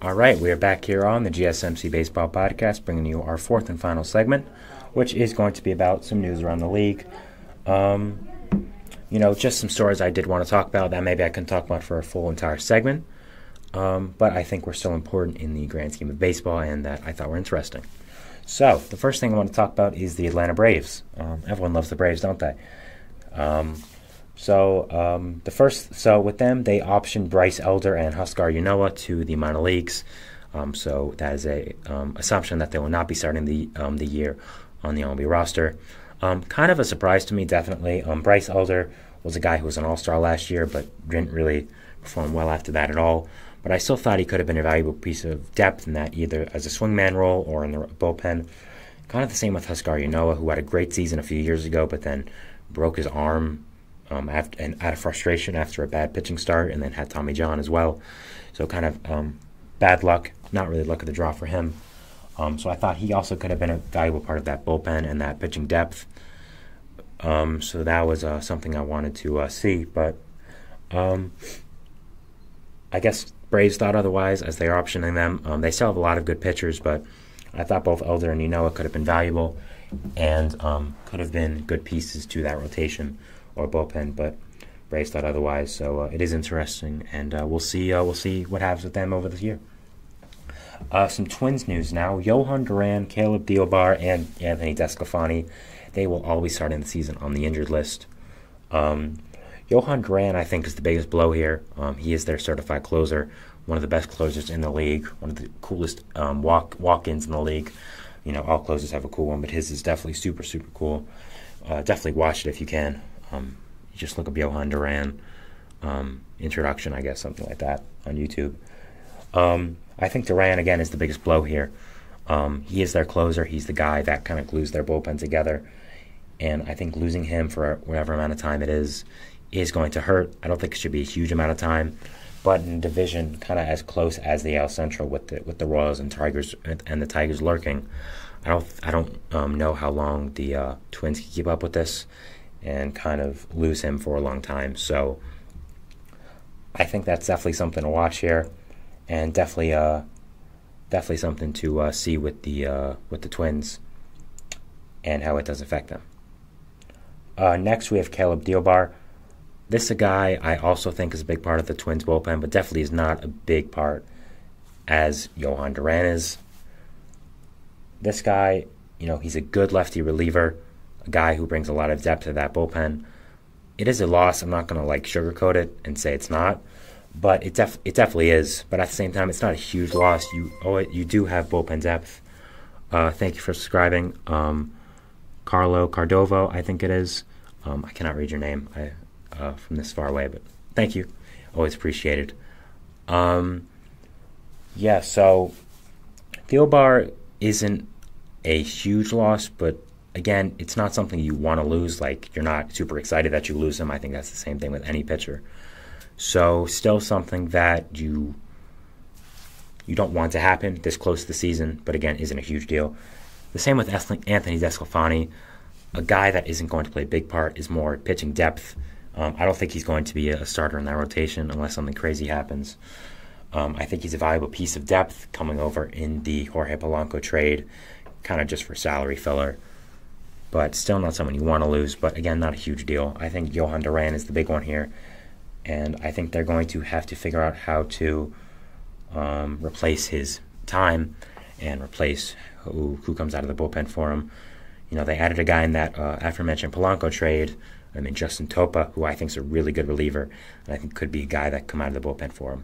All right, we are back here on the GSMC Baseball Podcast, bringing you our fourth and final segment, which is going to be about some news around the league. Just some stories I did want to talk about that maybe I can talk about for a full entire segment. But I think we're still important in the grand scheme of baseball and that I thought were interesting. So, the first thing I want to talk about is the Atlanta Braves. Everyone loves the Braves, don't they? So with them, they optioned Bryce Elder and Huascar Ynoa to the minor leagues. So that is a assumption that they will not be starting the year on the MLB roster. Kind of a surprise to me, definitely. Bryce Elder was a guy who was an all-star last year, but didn't really perform well after that at all. But I still thought he could have been a valuable piece of depth in that, either as a swingman role or in the bullpen. Kind of the same with Huascar Ynoa, who had a great season a few years ago, but then broke his arm out of frustration after a bad pitching start, and then had Tommy John as well. So kind of bad luck, not really luck of the draw for him. So I thought he also could have been a valuable part of that bullpen and that pitching depth. So that was something I wanted to see. But I guess Braves thought otherwise as they are optioning them. They still have a lot of good pitchers, but I thought both Elder and Ynoa could have been valuable and could have been good pieces to that rotation or bullpen, but Braves thought otherwise. So it is interesting, and we'll see what happens with them over the year. Some Twins news now. Johan Duran, Caleb Diobar, and Anthony DeSclafani, they will all be starting the season on the injured list. Johan Duran, I think, is the biggest blow here. He is their certified closer, one of the best closers in the league, one of the coolest walk-ins in the league. All closers have a cool one, but his is definitely super, super cool. Definitely watch it if you can. You just look up Johan Duran introduction, I guess, something like that on YouTube. I think Duran, again, is the biggest blow here. He is their closer. He's the guy that kind of glues their bullpen together. And I think losing him for whatever amount of time it is going to hurt. I don't think it should be a huge amount of time. But in a division kind of as close as the AL Central with the Royals and Tigers and the Tigers lurking, I don't know how long the Twins can keep up with this and kind of lose him for a long time. So I think that's definitely something to watch here, and definitely something to see with the Twins and how it does affect them. Next, we have Caleb Diobar. This is a guy I also think is a big part of the Twins bullpen, but definitely is not a big part as Johan Duran is. This guy, he's a good lefty reliever, a guy who brings a lot of depth to that bullpen. It is a loss. I'm not going to sugarcoat it and say it's not, but it definitely is. But at the same time, it's not a huge loss. You do have bullpen depth. Thank you for subscribing. Carlo Cardovo, I think it is. I cannot read your name from this far away, but thank you. Always appreciated. So Diobar isn't a huge loss, but again, it's not something you want to lose. You're not super excited that you lose him. I think that's the same thing with any pitcher. So still something that you don't want to happen this close to the season, but again, isn't a huge deal. The same with Anthony DeSclafani. A guy that isn't going to play a big part is more pitching depth. I don't think he's going to be a starter in that rotation unless something crazy happens. I think he's a valuable piece of depth coming over in the Jorge Polanco trade, kind of just for salary filler. But still not someone you want to lose, but again, not a huge deal. I think Johan Duran is the big one here, and I think they're going to have to figure out how to replace his time and replace who comes out of the bullpen for him. They added a guy in that aforementioned Polanco trade, Justin Topa, who I think is a really good reliever, and I think could be a guy that come out of the bullpen for him.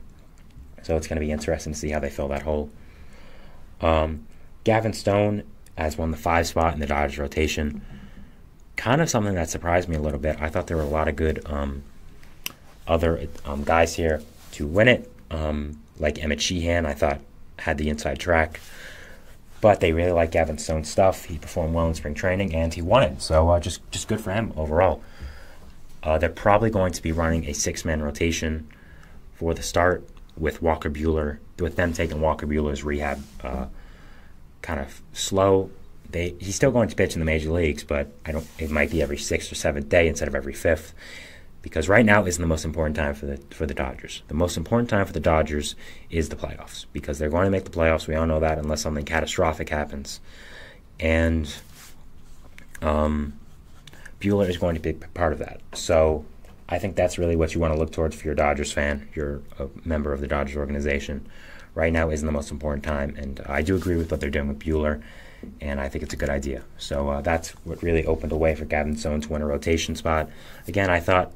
So it's going to be interesting to see how they fill that hole. Gavin Stone has won the 5 spot in the Dodgers rotation. Kind of something that surprised me a little bit. I thought there were a lot of good other guys here to win it, like Emmett Sheehan, I thought had the inside track. But they really like Gavin Stone's stuff. He performed well in spring training, and he won it. So just good for him overall. They're probably going to be running a 6-man rotation for the start with Walker Buehler, with them taking Walker Buehler's rehab kind of slow. He's still going to pitch in the major leagues, but it might be every 6th or 7th day instead of every 5th. because right now isn't the most important time for the Dodgers. The most important time for the Dodgers is the playoffs, because they're going to make the playoffs. We all know that, unless something catastrophic happens. And Buehler is going to be part of that. So I think that's really what you want to look towards if you're a Dodgers fan, if you're a member of the Dodgers organization. Right now isn't the most important time, and I do agree with what they're doing with Buehler, and I think it's a good idea. So that's what really opened the way for Gavin Stone to win a rotation spot. Again, I thought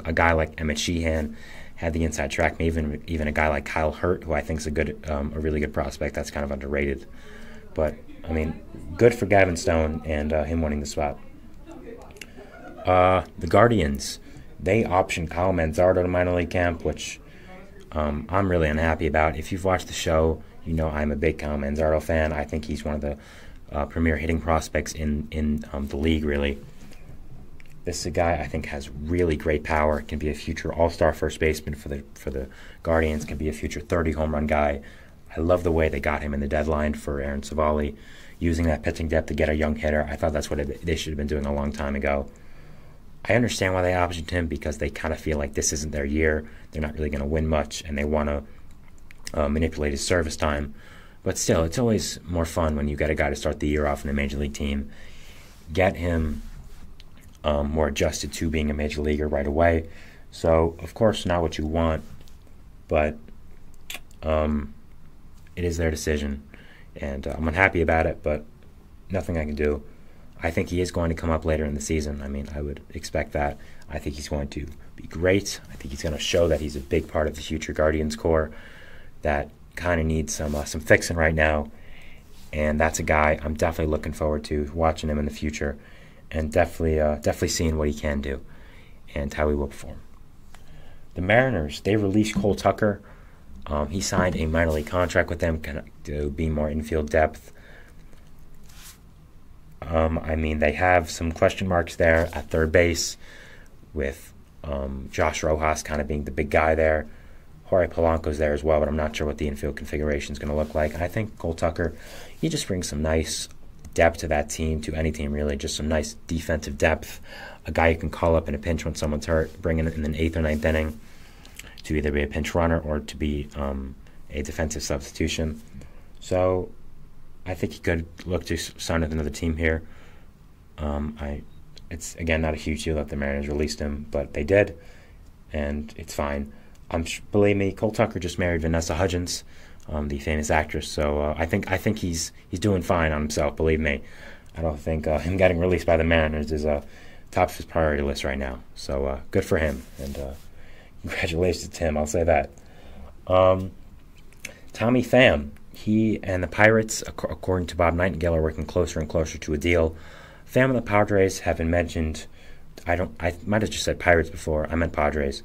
a guy like Emmett Sheehan had the inside track, maybe even a guy like Kyle Hurt, who I think is a really good prospect that's kind of underrated. But, I mean, good for Gavin Stone and him winning the spot. The Guardians, they optioned Kyle Manzardo to minor league camp, which I'm really unhappy about. If you've watched the show, you know I'm a big Kyle Manzardo fan. I think he's one of the premier hitting prospects in the league, really. This is a guy I think has really great power, can be a future all-star first baseman for the Guardians, can be a future 30 home run guy. I love the way they got him in the deadline for Aaron Savali, using that pitching depth to get a young hitter. I thought that's what they should have been doing a long time ago. I understand why they optioned him, because they kind of feel like this isn't their year. They're not really going to win much, and they want to manipulate his service time. But still, it's always more fun when you get a guy to start the year off in a major league team. Get him more adjusted to being a major leaguer right away. So, of course, not what you want, but it is their decision. And I'm unhappy about it, but nothing I can do. I think he is going to come up later in the season. I mean, I would expect that. I think he's going to be great. I think he's going to show that he's a big part of the future Guardians core that kind of needs some fixing right now. And that's a guy I'm definitely looking forward to watching him in the future, and definitely seeing what he can do and how he will perform. The Mariners, they released Cole Tucker. He signed a minor league contract with them to be more infield depth. I mean, they have some question marks there at third base with Josh Rojas kind of being the big guy there. Jorge Polanco's there as well, but I'm not sure what the infield configuration is going to look like. I think Cole Tucker, he just brings some nice depth to that team, to any team really, just some nice defensive depth. A guy you can call up in a pinch when someone's hurt, bring in the 8th or 9th inning to either be a pinch runner or to be a defensive substitution. So I think he could look to sign with another team here. It's, again, not a huge deal that the Mariners released him, but they did, and it's fine. Believe me, Cole Tucker just married Vanessa Hudgens, the famous actress. So I think he's doing fine on himself. Believe me, I don't think him getting released by the Mariners is top of his priority list right now. So good for him, and congratulations to him. I'll say that. Tommy Pham, he and the Pirates, according to Bob Nightingale, are working closer and closer to a deal. Pham and the Padres have been mentioned. I might have just said Pirates before. I meant Padres.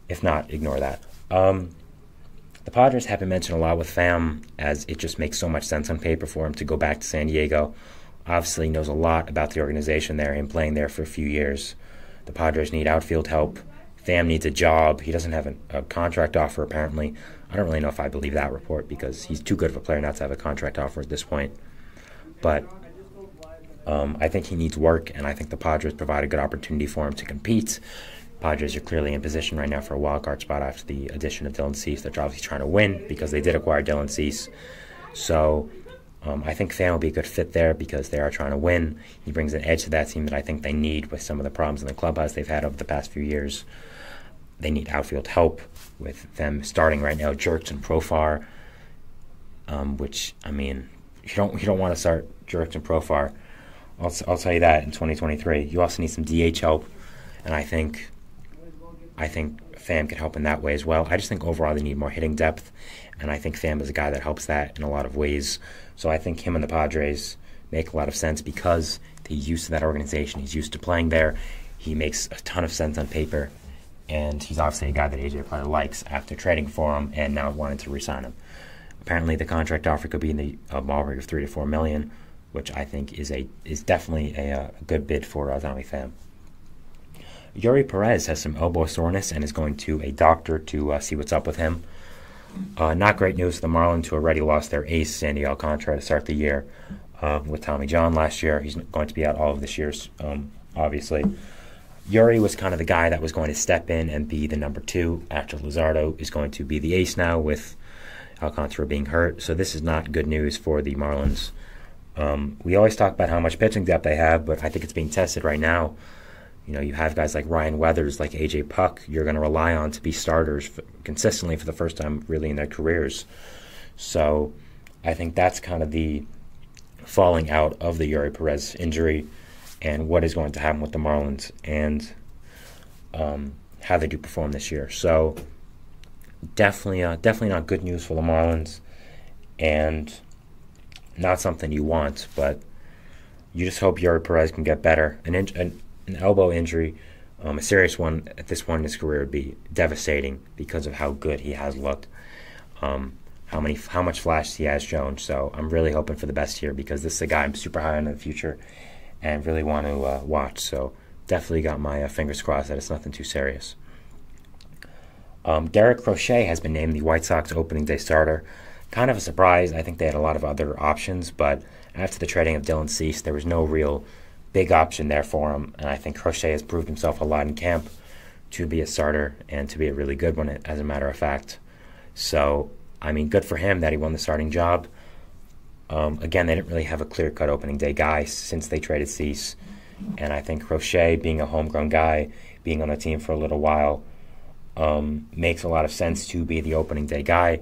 If not, ignore that. The Padres have been mentioned a lot with Pham, as it just makes so much sense on paper for him to go back to San Diego. Obviously, he knows a lot about the organization there, him playing there for a few years. The Padres need outfield help. Pham needs a job. He doesn't have a contract offer, apparently. I don't really know if I believe that report, because he's too good of a player not to have a contract offer at this point. But I think he needs work, and I think the Padres provide a good opportunity for him to compete. Padres are clearly in position right now for a wild card spot after the addition of Dylan Cease. They're obviously trying to win because they did acquire Dylan Cease. So I think Pham will be a good fit there because they are trying to win. He brings an edge to that team that I think they need with some of the problems in the clubhouse they've had over the past few years. They need outfield help with them starting right now Jerks and Profar, which, I mean, you don't want to start Jerks and Profar. I'll tell you that in 2023. You also need some DH help, and I think Pham can help in that way as well. I just think overall they need more hitting depth, and I think Pham is a guy that helps that in a lot of ways. So I think him and the Padres make a lot of sense because he's used to that organization. He's used to playing there. He makes a ton of sense on paper, and he's obviously a guy that AJ Preller likes after trading for him and now wanting to re-sign him. Apparently the contract offer could be in the ballpark of $3 to $4 million, which I think is definitely a good bid for Tommy Pham. Yuri Perez has some elbow soreness and is going to a doctor to see what's up with him. Not great news for the Marlins, who already lost their ace, Sandy Alcantara, to start the year with Tommy John last year. He's going to be out all of this year, obviously. Yuri was kind of the guy that was going to step in and be the number 2 after Luzardo is going to be the ace now with Alcantara being hurt. So this is not good news for the Marlins. We always talk about how much pitching depth they have, but I think it's being tested right now. You know, you have guys like Ryan Weathers, like A.J. Puck, you're going to rely on to be starters consistently for the first time really in their careers. So I think that's kind of the falling out of the Yuri Perez injury and what is going to happen with the Marlins and how they do perform this year. So definitely not good news for the Marlins and not something you want, but you just hope Yuri Perez can get better. An elbow injury, a serious one at this point in his career would be devastating because of how good he has looked, how much flash he has shown. So I'm really hoping for the best here because this is a guy I'm super high on in the future and really want to watch. So definitely got my fingers crossed that it's nothing too serious. Derek Crochet has been named the White Sox opening day starter. Kind of a surprise. I think they had a lot of other options, but after the trading of Dylan Cease, there was no real big option there for him, and I think Crochet has proved himself a lot in camp to be a starter and to be a really good one, as a matter of fact. So, I mean, good for him that he won the starting job. Again, they didn't really have a clear-cut opening day guy since they traded Cease, and I think Crochet, being a homegrown guy, being on the team for a little while, makes a lot of sense to be the opening day guy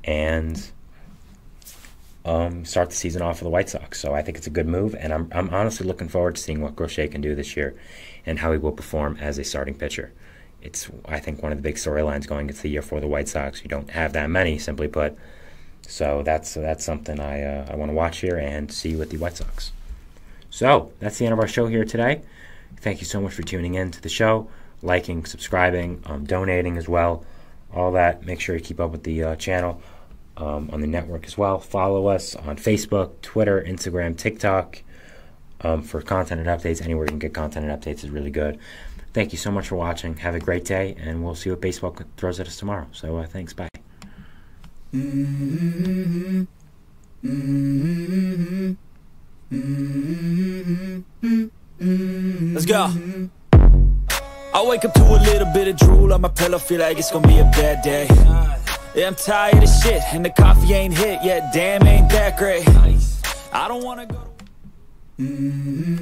and start the season off for the White Sox. So I think it's a good move, and I'm honestly looking forward to seeing what Crochet can do this year and how he will perform as a starting pitcher. It's, I think, one of the big storylines going into the year for the White Sox. You don't have that many, simply put. So that's something I want to watch here and see with the White Sox. So that's the end of our show here today. Thank you so much for tuning in to the show, liking, subscribing, donating as well. All that. Make sure you keep up with the channel. On the network as well. Follow us on Facebook, Twitter, Instagram, TikTok for content and updates. Anywhere you can get content and updates is really good. Thank you so much for watching. Have a great day, and we'll see what baseball throws at us tomorrow. So thanks. Bye. Let's go. I wake up to a little bit of drool on my pillow, feel like it's gonna be a bad day. Yeah, I'm tired of shit, and the coffee ain't hit yet. Damn, ain't that great. I don't wanna go